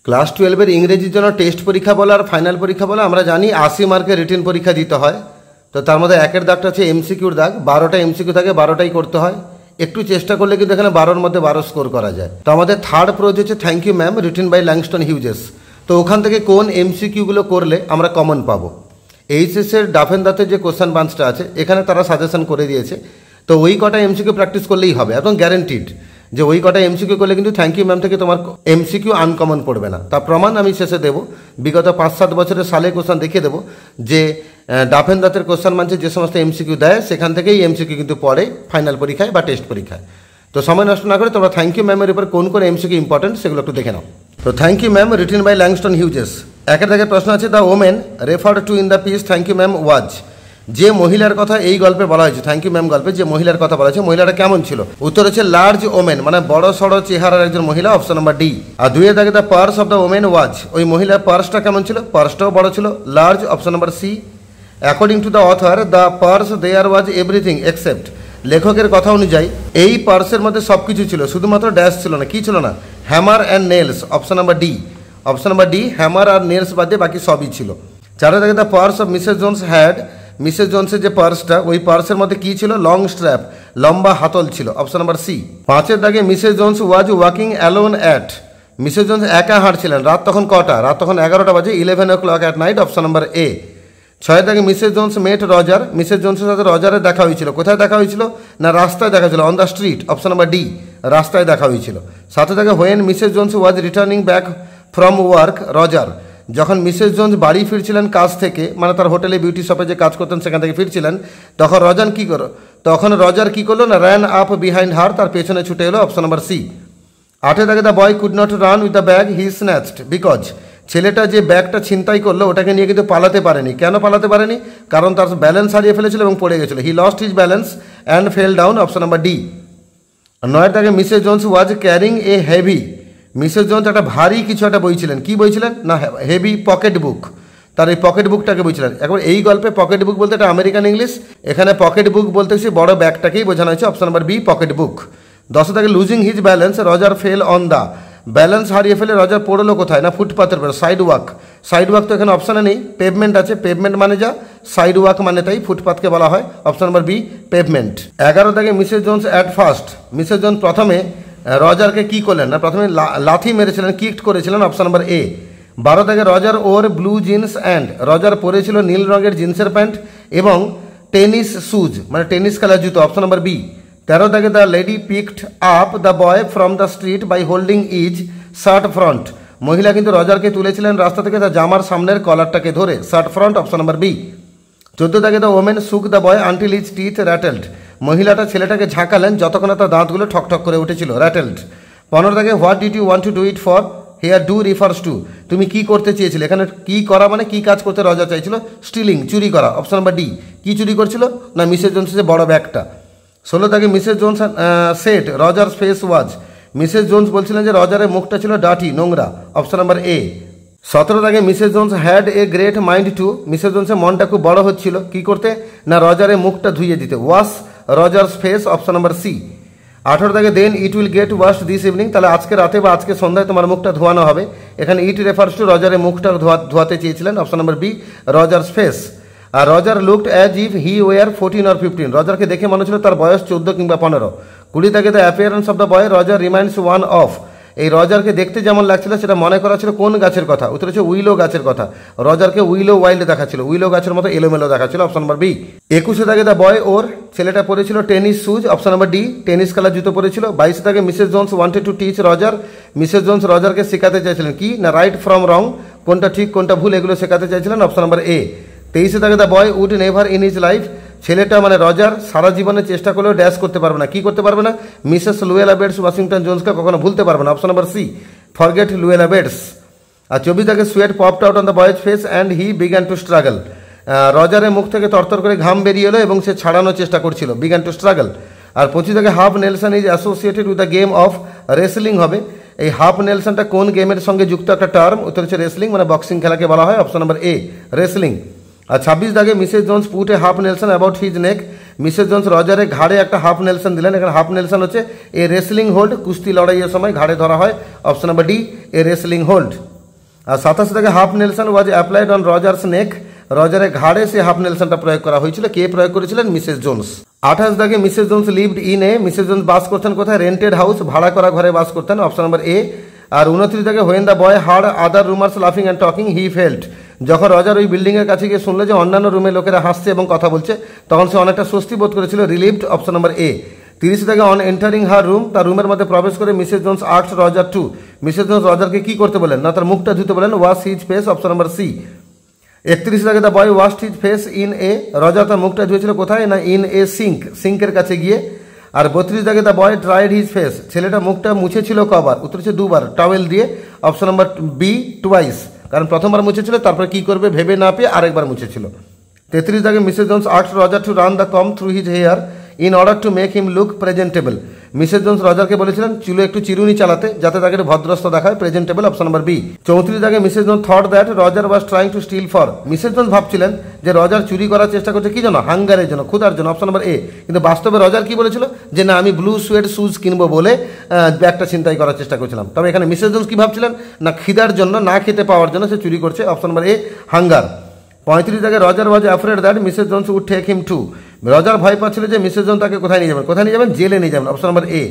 Class 12-এর ইংরেজির জন্য test পরীক্ষা বলো আর ফাইনাল পরীক্ষা বলো আমরা জানি 80 মার্কের রিটেন পরীক্ষা দিতে হয়। তো তার মধ্যে একের দাগটা হচ্ছে এমসিকিউর দাগ, 12টা এমসিকিউ থাকে, 12টাই করতে হয়। একটু চেষ্টা করলে কিন্তু এখানে 12-র মধ্যে 12 স্কোর করা যায়। তো আমাদের থার্ড প্রোজ হচ্ছে thank you ma'am written by Langston Hughes. তো ওখান থেকে কোন এমসিকিউগুলো করলে আমরা কমন পাবো? এইচএসের ডাফেন্দাতে যে কোশ্চেন বান্সটা আছে এখানে তারা সাজেশন করে দিয়েছে। তো ওই কটা এমসিকিউ প্র্যাকটিস করলেই হবে, একদম গ্যারেন্টিড যে ওই কটা এমসিকিউ করলে কিন্তু থ্যাংক ইউ ম্যাম থেকে তোমার এমসিকিউ আনকমন পড়বে না। তার প্রমাণ আমি শেষে দেবো, বিগত 5-7 বছরের সালে কোশ্চেন দেখিয়ে দেবো যে ডাফেন দাঁতের কোশ্চেন মানছে যে সমস্ত এমসিকিউ দেয় সেখান থেকেই এমসিকিউ কিন্তু পড়ে ফাইনাল পরীক্ষায় বা টেস্ট পরীক্ষায়। তো সময় নষ্ট না করে তোমরা থ্যাংক ইউ ম্যামের উপর কোন কোন এমসিকিউ ইম্পর্টেন্ট সেগুলো একটু দেখে নাও। তো thank you ma'am written by Langston Hughes. একের দাগের প্রশ্ন আছে the women referred to in the piece thank you ma'am was. যে মহিলার কথা এই গল্পে বলা হয়েছে, থ্যাংক ইউ ম্যাম গল্পে যে মহিলার কথা বলা হয়েছে মহিলাটা কেমন ছিল? উত্তর হচ্ছে লার্জ ওমেন, মানে বড় সড়ো চেহারার একজন মহিলা, অপশন নাম্বার ডি। আর 2-এর দাগে the purse of the women was, ওই মহিলার পার্সটা কেমন ছিল? পার্সটাও বড় ছিল, large, option number C. According to the author the purse there was everything except, লেখকের কথা অনুযায়ী এই পার্সের মধ্যে সব কিছু ছিল, শুধুমাত্র ড্যাশ ছিল না। কি ছিল না? Hammer and nails, option number D. Option number D, hammer আর নেলস বাদে বাকি সবই ছিল। 4-এর দাগে the purse of Mrs Jones had, Mrs জোন্সের যে পার্সটা ওই পার্সের মধ্যে কি ছিল? লং স্ট্র্যাপ, লম্বা হাতল ছিল, অপশন নাম্বার সি। 5-এর দাগে Mrs Jones was walking alone at, Mrs Jones একা হাঁটছিলেন, রাত তখন কটা? রাত তখন 11টা বাজে, 11 o'clock at night, option number A. 6-এর দাগে Mrs Jones met Roger, Mrs জোন্সের সাথে রজারের দেখা হয়েছিল, কোথায় দেখা হয়েছিল? না রাস্তায় দেখা হয়েছিল, on the street, option number D, রাস্তায় দেখা হয়েছিল। 7-এর দাগে when Mrs Jones was returning back from work Roger, যখন মিসেস জোন্স বাড়ি ফিরছিলেন কাজ থেকে, মানে তার হোটেলে বিউটি শপে যে কাজ করতেন সেখান থেকে ফিরছিলেন, তখন রজার কি করলো? না র্যান আপ বিহাইন্ড হার, তার পেছনে ছুটে এলো, অপশন নাম্বার সি। 8-এর দাগে the boy could not run with the bag he snatched because, ছেলেটা যে ব্যাগটা ছিনতাই করলো ওটাকে নিয়ে কিন্তু পালাতে পারেনি। কেন পালাতে পারেনি? কারণ তার ব্যালেন্স হারিয়ে ফেলেছিল এবং পড়ে গেছিল, he lost his balance and fell down, option number D. 9-এর দাগে Mrs Jones was carrying a heavy, Mrs Jones একটা ভারী কিছু একটা বইছিলেন, কি বইছিলেন? না হেভি পকেট বুক, তার এই পকেট বুকটাকে বইছিলেন। এখন এই গল্পে পকেট বুক বলতে এটা আমেরিকান ইংলিশ, এখানে পকেট বুক বলতে হচ্ছে বড় ব্যাগটাকেই বোঝানো হয়েছে, option number B pocket book. 10-এর দাগে losing his balance Roger fell on the, ব্যালেন্স হারিয়ে ফেলে রজার পড়লো কোথায়? না ফুটপাথের উপর, সাইড ওয়াক। সাইড ওয়াক তো এখানে অপশানে নেই, পেভমেন্ট আছে, পেভমেন্ট মানে যা, সাইড ওয়াক মানে তাই ফুটপাথকে বলা হয়, অপশন নাম্বার বি পেভমেন্ট। 11 দাগে Mrs Jones at first, Mrs Jones প্রথমে রজারকে কি করলেন? না প্রথমে লাথি মেরেছিলেন, কিকড করেছিলেন, অপশন নাম্বার এ। 12 দাগে রজার ওর ব্লু জিন্স অ্যান্ড, রজার পরেছিল নীল রঙের জিন্সের প্যান্ট এবং টেনিস শুজ, মানে টেনিস খেলার জুতো, অপশন নাম্বার বি। 13 দাগে the lady picked up the boy from the street by holding his shirt front, মহিলা কিন্তু রজারকে তুলেছিলেন রাস্তা থেকে তার জামার সামনের কলারটাকে ধরে, shirt front, option number B. 14 দাগে the women shook the boy until his teeth rattled, মহিলাটা ছেলেটাকে ঝাঁকালেন যতক্ষণ তার দাঁতগুলো ঠকঠক করে উঠেছিল, র্যাটেলড। 15 দাগে what did you want to do it for, here do refers to, তুমি কি করতে চেয়েছিলে, এখানে কি করা মানে কি কাজ করতে রজার চাইছিল? স্টিলিং, চুরি করা, অপশন নাম্বার ডি। কি চুরি করছিল? না মিসেস জোন্সের বড় ব্যাগটা। 16 দাগে Mrs Jones said Roger's face was, Mrs Jones বলছিলেন যে রজারের মুখটা ছিল ডার্টি, নোংরা, অপশন নাম্বার এ। 17 দাগে Mrs Jones had a great mind to, Mrs জোন্সের মনটা খুব বড় হচ্ছিল কি করতে? না রজারের মুখটা ধুইয়ে দিতে, wash Roger's face, option number C. 18 দাগে then it will get washed this evening, তাহলে আজকে রাতে বা আজকে সন্ধ্যায় তোমার মুখটা ধোয়ানো হবে, এখানে ইট রেফার্স টু রজারের মুখটা ধোয়াতে চেয়েছিলেন, option number B Roger's face. আর Roger looked as if he were 14 or 15, রজারকে দেখে মনে ছিল তার বয়স 14 কিংবা 15। 20 দাগে the appearance of the boy Roger reminds one of, এই রজারকে দেখতে যেমন লাগছিল সেটা মনে করা ছিল কোন গাছের কথা? উত্তর হচ্ছে উইলো গাছের কথা, রজারকে উইলো ওয়াইল্ড দেখাচ্ছিল, উইলো গাছের মতো এলোমেলো দেখাচ্ছিল, অপশন নাম্বার বি। 21 দাগে দ্য বয় ওর, ছেলেটা পরেছিল tennis shoes, option number D, tennis খেলার জুতো পরেছিল। 22 দাগে Mrs Jones wanted to teach Roger, Mrs Jones রজারকে শেখাতে চাইছিলেন কি? না রাইট ফ্রম রং, কোনটা ঠিক কোনটা ভুল এগুলো শেখাতে চাইছিলেন, অপশন নাম্বার এ। 23 দাগে the boy would never in his life, ছেলেটা মানে রজার সারা জীবনে চেষ্টা করলেও ড্যাশ করতে পারবে না, কি করতে পারবে না? মিসেস লুয়েলা বেটস ওয়াশিংটন জোন্সকে কখনো ভুলতে পারবে না, option number C forget Luella Bates. আর 24 দাগে sweat popped out on the boy's face and he began to struggle, রজারের মুখ থেকে তরতর করে ঘাম বেরিয়ে এলো এবং সে ছাড়ানোর চেষ্টা করছিল, বিগ্যান টু স্ট্রাগল। আর 25 দাগে half Nelson is associated with the game of wrestling হবে, এই হাফ নেলসনটা কোন গেমের সঙ্গে যুক্ত একটা টার্ম? উত্তর হচ্ছে রেসলিং, মানে বক্সিং খেলাকে বলা হয়, অপশন নাম্বার এ রেসলিং। আর 26 দাগে Mrs Jones put a half nelson about his neck, Mrs Jones রজারের ঘাড়ে একটা হাফ নেলসন দিলেন, এখানে হাফ নেলসন হচ্ছে এ রেসলিং হোল্ড, কুস্তি লড়াইয়ের সময় ঘাড়ে ধরা হয়, option number D a wrestling hold. আর 87 থেকে half nelson was applied on Roger's neck, রজারের ঘাড়ে সে হাফ নেলসনটা প্রয়োগ করা হয়েছিল। কে প্রয়োগ করেছিলেন? Mrs Jones. 28 থেকে Mrs Jones lived in a, Mrs Jones বাস করতেন কোথায়? রেন্টেড হাউস, ভাড়া করা ঘরে বাস করতেন, অপশন নাম্বার এ। আর 29 থেকে when the boy heard other roomers লাফিং অ্যান্ড টকিং হি ফেল্ট, যখন রজার ওই বিল্ডিংয়ের কাছে গিয়ে শুনলো যে অন্যান্য রুমে লোকেরা হাসছে এবং কথা বলছে, তখন সে অনেকটা স্বস্তি বোধ করেছিল, রিলিভড, অপশন নাম্বার এ। 30 থেকে অন এন্টারিং হার রুম, তার রুমের মধ্যে প্রবেশ করে Mrs Jones asked Roger to, Mrs Jones রজারকে কি করতে বলেন? না তার মুখটা ধুতে বলেন, wash his face, option number C. 31 থেকে the boy washed his face in a, Roger তার মুখটা ধুয়েছিল কোথায়? না ইন এ সিঙ্ক, সিঙ্কের কাছে গিয়ে। আর 32 থেকে the boy dried his face, ছেলেটা মুখটা মুছেছিল কবার? উত্তর হচ্ছে দুবার, টাওয়েল দিয়ে, অপশন নাম্বার বি টুয়াইস, কারণ প্রথমবার মুছেছিল, তারপরে কি করবে ভেবে না পেয়ে আরেকবার মুছেছিল। 33 থেকে Mrs Jones asked Roger to run the comb through his hair in order to make him look presentable, Mrs Jones রজারকে বলেছিলেন চুলে একটু চিরুনি চালাতে যাতে তাকে ভদ্রস্থ দেখায়, প্রেজেন্টেবল, অপশন নাম্বার বি। 34 থেকে Mrs Jones thought that Roger was trying to steal for, Mrs Jones ভাবছিলেন যে রজার চুরি করার চেষ্টা করছে কি জন্য? হাঙ্গারের জন্য, ক্ষুধার জন্য, অপশন নাম্বার এ। কিন্তু বাস্তবে রজার কি বলেছিল? যে না আমি ব্লু সুয়েড শুজ কিনবো বলে ব্যাগটা ছিনতাই করার চেষ্টা করছিলাম। তবে এখানে মিসেস জোন্স কি ভাবছিলেন? না খিদার জন্য, না খেতে পাওয়ার জন্য সে চুরি করছে, অপশন নাম্বার এ, হাঙ্গার। 35 থেকে Roger was afraid that Mrs Jones would take him to, Roger ভয় পাচ্ছিল যে মিসেস জোন্স তাকে কোথায় নিয়ে যাবেন? কোথায় নিয়ে যাবেন? জেলে নিয়ে যাবেন, অপশন নাম্বার এ।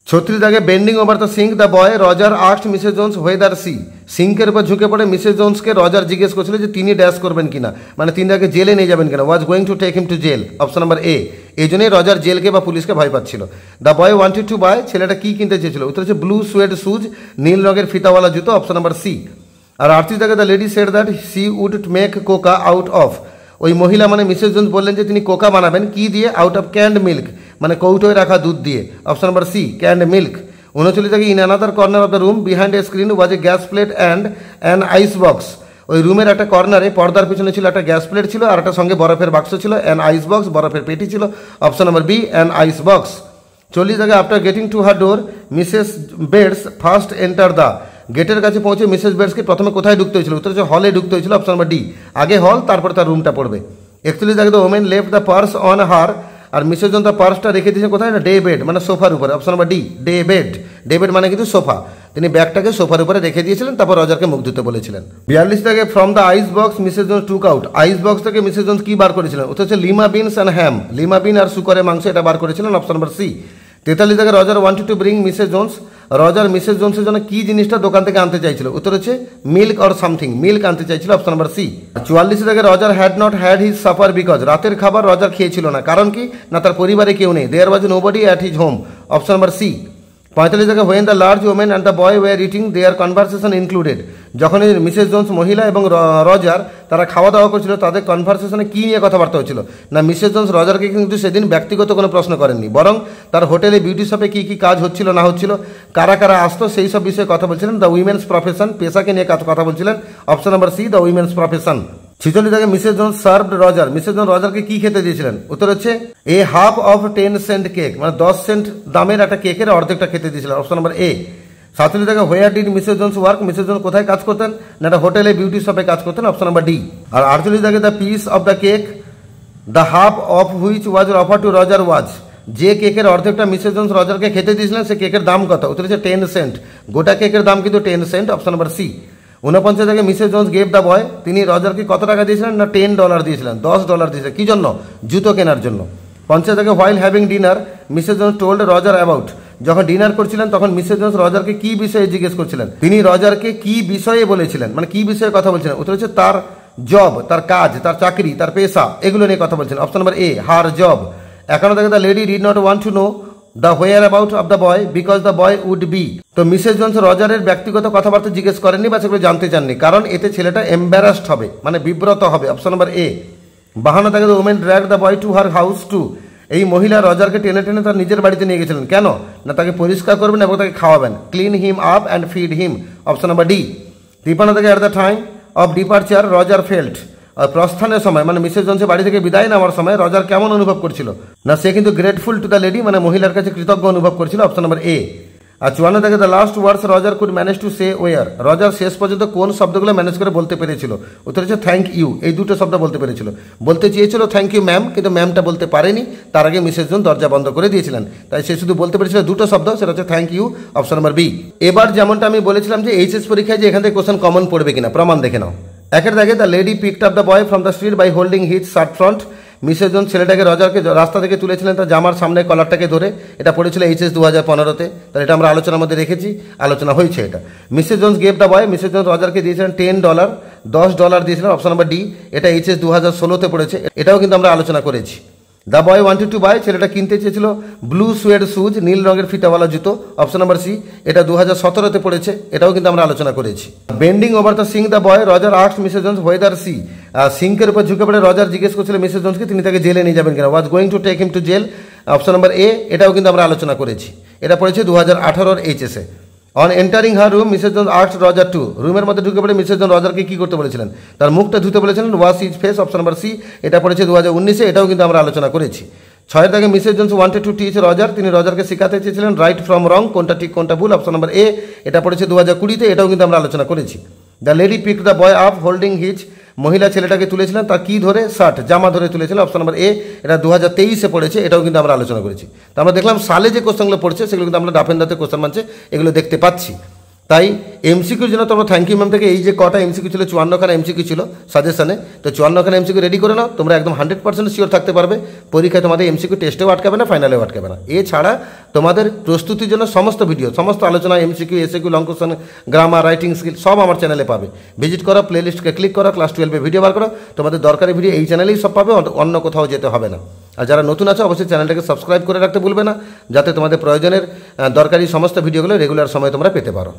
36 থেকে bending over the sink the boy Roger asked Mrs Jones whether she, সিঙ্কের উপর ঝুঁকে পড়ে মিসেস জোন্সকে রজার জিজ্ঞেস করছিল যে তিনি ড্যাশ করবেন কিনা, মানে তিনি তাকে জেলে নিয়ে যাবেন কিনা, was going to take him to jail, option number A. এই জন্যই রজার জেলকে বা পুলিশকে ভয় পাচ্ছিল। The boy wanted to buy, ছেলেটা কি কিনতে চেয়েছিল? উত্তর হচ্ছে ব্লু সুয়েড শুজ, নীল রঙের ফিতাওয়ালা জুতো, অপশন নাম্বার সি। আর 38 থেকে the lady said that she would make cocoa out of, ওই মহিলা মানে মিসেস জোন্স বললেন যে তিনি কোকা বানাবেন কি দিয়ে? আউট অফ ক্যান্ড মিল্ক, মানে কৌটোয় রাখা দুধ দিয়ে, option number C, canned milk. 39 থেকে in another corner of the room behind a screen was a gas plate and an ice box, ওই রুমের একটা কর্নারে পর্দার পিছনে ছিল একটা গ্যাস প্লেট ছিল আর একটা সঙ্গে বরফের বাক্স ছিল, অ্যান আইস বক্স, বরফের পেটি ছিল, option number B, an ice box. 40 থেকে after getting to her door Mrs beds first enter the, গেটের কাছে পৌঁছে মিসেস বেডসকে প্রথমে কোথায় ঢুকতে হয়েছিল? উত্তর হচ্ছে হলে ঢুকতে হয়েছিল, অপশন নাম্বার ডি, আগে হল তারপরে তার রুমটা পড়বে। 41 থেকে the women left the purse on her, আর মিসেস জোন্স তার পার্সটা রেখে দিয়েছেন কোথায়? না ডে বেড, মানে সোফার উপরে, option number D, day bed. Day bed মানে কিন্তু সোফা, তিনি ব্যাগটাকে সোফার উপরে রেখে দিয়েছিলেন, তারপর রজারকে মুখ ধুতে বলেছিলেন। 42 থেকে from the ice box Mrs Jones took out, ice box থেকে মিসেস জোন্স কি বার করেছিলেন? ওটা হচ্ছে lima beans and ham, lima bean আর শুকরের মাংস, এটা বার করেছিলেন, অপশন নাম্বার সি। 43 থেকে Roger wanted to bring Mrs Jones, Roger Mrs জোন্সের জন্য কি জিনিসটা দোকান থেকে আনতে চাইছিল? উত্তর হচ্ছে মিল্ক অর সামথিং, মিল্ক আনতে চাইছিল, অপশন নাম্বার সি। 44 থেকে Roger had not had his supper because, রাতের খাবার রজার খেয়েছিল না, কারণ কি? না তার পরিবারে কেউ নেই, there was nobody at his home, option number C. 45 থেকে when the large woman and the boy were eating their conversation included, যখন মিসেস জোন্স মহিলা এবং রজার তারা খাওয়া দাওয়া করছিল তাদের কনভারসেশনে কী নিয়ে কথাবার্তা হচ্ছিল? না মিসেস জোন্স রজারকে কিন্তু সেদিন ব্যক্তিগত কোনো প্রশ্ন করেননি, বরং তার হোটেলে বিউটি শপে কী কী কাজ হচ্ছিল না হচ্ছিল, কারা কারা আসতো সেই সব বিষয়ে কথা বলছিলেন, দ্য উইমেন্স প্রফেশন, পেশাকে নিয়ে কথা বলছিলেন, option number C, the women's profession. 46 থেকে Mrs Jones served Roger, Mrs Jones রজারকে কি খেতে দিয়েছিলেন? উত্তর হচ্ছে a half of 10 cent cake, মানে 10 সেন্ট দামের একটা কেকের অর্ধেকটা খেতে দিয়েছিলেন, অপশন নাম্বার এ। 47 থেকে where did Mrs Jones work, Mrs Jones কোথায় কাজ করতেন? না একটা হোটেলে বিউটি শপে কাজ করতেন, অপশন নাম্বার ডি। আর 48 থেকে the piece of the cake the half of which was offer to Roger was, যে কেকের অর্ধেকটা মিসেস জোন্স রজারকে খেতে দিয়েছিলেন সে কেকের দাম কত? উত্তর হচ্ছে 10 সেন্ট, গোটা কেকের দাম কিন্তু 10 সেন্ট, অপশন নাম্বার সি। 49 থেকে Mrs Jones gave the boy, তিনি রজারকে কত টাকা দিয়েছিলেন? না $10 দিয়েছিলেন, $10 দিয়েছিলেন, কি জন্য? জুতো কেনার জন্য। 50 থেকে while having dinner Mrs Jones told Roger about, যখন ডিনার করছিলেন তখন মিসেস জোন্স রজারকে কি বিষয়ে জিজ্ঞেস করছিলেন? তিনি রজারকে কি বিষয়ে বলেছিলেন, মানে কি বিষয়ে কথা বলছিলেন? উত্তর হচ্ছে তার জব, তার কাজ, তার চাকরি, তার পেশা, এগুলো নিয়ে কথা বলছিলেন, option number A, her job. 51 থেকে the lady did not want to know the where about of the boy because the boy would be, তো মিসেস জোন্স রজারের ব্যক্তিগত কথাবার্তা জিজ্ঞেস করেননি বা সেগুলো জানতে চাননি, কারণ এতে ছেলেটা এম্বারাসড হবে, মানে বিব্রত হবে, অপশন নাম্বার এ। 52 থেকে the women drag the boy to her house to, এই মহিলা রজারকে টেনে টেনে তার নিজের বাড়িতে নিয়ে গেছিলেন, কেন? না তাকে পরিষ্কার করবেন এবং তাকে খাওয়াবেন, clean him up and feed him, option number D. 53 থেকে at the time of departure Roger felt, আর প্রস্থানের সময় মানে মিসেস জোন্সের বাড়ি থেকে বিদায় নেওয়ার সময় রজার কেমন অনুভব করছিল? না সে কিন্তু গ্রেটফুল টু দ্য লেডি, মানে মহিলার কাছে কৃতজ্ঞ অনুভব করছিল, অপশন নাম্বার এ। আর 54 থেকে the last words Roger could manage to say were, Roger শেষ পর্যন্ত কোন শব্দগুলো ম্যানেজ করে বলতে পেরেছিল? উত্তর হচ্ছে থ্যাংক ইউ, এই দুটো শব্দ বলতে পেরেছিল। বলতে চেয়েছিল থ্যাংক ইউ ম্যাম, কিন্তু ম্যামটা বলতে পারেনি, তার আগে মিসেস জন দরজা বন্ধ করে দিয়েছিলেন, তাই সে শুধু বলতে পেরেছিল দুটো শব্দ, সেটা হচ্ছে thank you, option number B. এবার যেমনটা আমি বলেছিলাম যে এইচএস পরীক্ষায় যে এখান থেকে কোশ্চেন কমন পড়বে কিনা, প্রমাণ দেখে নাও। একের দাগে the lady picked up the boy from the street by holding his shirt front, Mrs John ছেলেটাকে রজারকে রাস্তা থেকে তুলেছিলেন তার জামার সামনে কলারটাকে ধরে, এটা পড়েছিল এইচএস 2015-তে, তাহলে এটা আমরা আলোচনার মধ্যে রেখেছি, আলোচনা হয়েছে এটা। Mrs Jones gave the boy, Mrs Jones রজারকে দিয়েছিলেন $10, $10 দিয়েছিলেন, অপশন নাম্বার ডি, এটা এইচএস 2016-তে পড়েছে, এটাও কিন্তু আমরা আলোচনা করেছি। The boy wanted to buy, ছেলেটা কিনতে চেয়েছিল ব্লু সুয়েড শুজ, নীল রঙের ফিতাওয়ালা জুতো, অপশন নাম্বার সি, এটা 2017-তে পড়েছে, এটাও কিন্তু আমরা আলোচনা করেছি। Bending over the sink the boy, Roger asked Mrs Jones whether she, সিঙ্কের উপর ঝুঁকে পড়ে রজার জিজ্ঞেস করছিল মিসেস জোন্সকে তিনি তাকে জেলে নিয়ে যাবেন কিনা, was going to take him to jail, option number A, এটাও কিন্তু আমরা আলোচনা করেছি, এটা পড়েছে 2018-র এইচএসে। On entering her room Mrs Jones asked Roger to, রুমের মধ্যে ঢুকে পড়ে মিসেস জোন্স রজারকে কি করতে বলেছিলেন? তার মুখটা ধুতে বলেছিলেন, wash his face, option number C, এটা পড়েছে 2019-এ, এটাও কিন্তু আমরা আলোচনা করেছি। 6 দাগে Mrs Jones wanted to teach Roger, তিনি রজারকে শেখাতে চেয়েছিলেন রাইট ফ্রম রং, কোনটা ঠিক কোনটা ভুল, অপশন নাম্বার এ, এটা পড়েছে 2020-তে, এটাও কিন্তু আমরা আলোচনা করেছি। The lady pick the boy up holding his, মহিলা ছেলেটাকে তুলেছিলেন তার কি ধরে? শার্ট, জামা ধরে তুলেছিলেন, অপশন নাম্বার এ, এটা 2023-এ পড়েছে, এটাও কিন্তু আমরা আলোচনা করেছি। তো আমরা দেখলাম সালে যে কোশ্চেনগুলো পড়ছে সেগুলো কিন্তু আমরা ডাফেন্দাতে কোশ্চেন মানছে এগুলো দেখতে পাচ্ছি। তাই এমসিকিউর জন্য তোমরা থ্যাংক ইউ ম্যাম থেকে এই যে কটা এমসিকিউ ছিল, 54খানা এমসিকিউ ছিল সাজেশনে, তো 54খানা এমসিকিউ রেডি করে নাও, তোমরা একদম 100% শিওর থাকতে পারবে পরীক্ষায় তোমাদের এমসিকিউ টেস্টেও আটকাবে না, ফাইনালেও আটকাবে না। এছাড়া তোমাদের প্রস্তুতির জন্য সমস্ত ভিডিও, সমস্ত আলোচনা, MCQ, SAQ, long question, grammar, writing skill সব আমার চ্যানেলে পাবে। ভিজিট করো, প্লেলিস্টকে ক্লিক করো, ক্লাস 12-এ ভিডিও বার করো, তোমাদের দরকারি ভিডিও এই চ্যানেলেই সব পাবে, অন্য কোথাও যেতে হবে না। আর যারা নতুন আছে অবশ্যই চ্যানেলটাকে সাবস্ক্রাইব করে রাখতে ভুলবে না, যাতে তোমাদের প্রয়োজনের দরকারি সমস্ত ভিডিওগুলো রেগুলার সময় তোমরা পেতে পারো।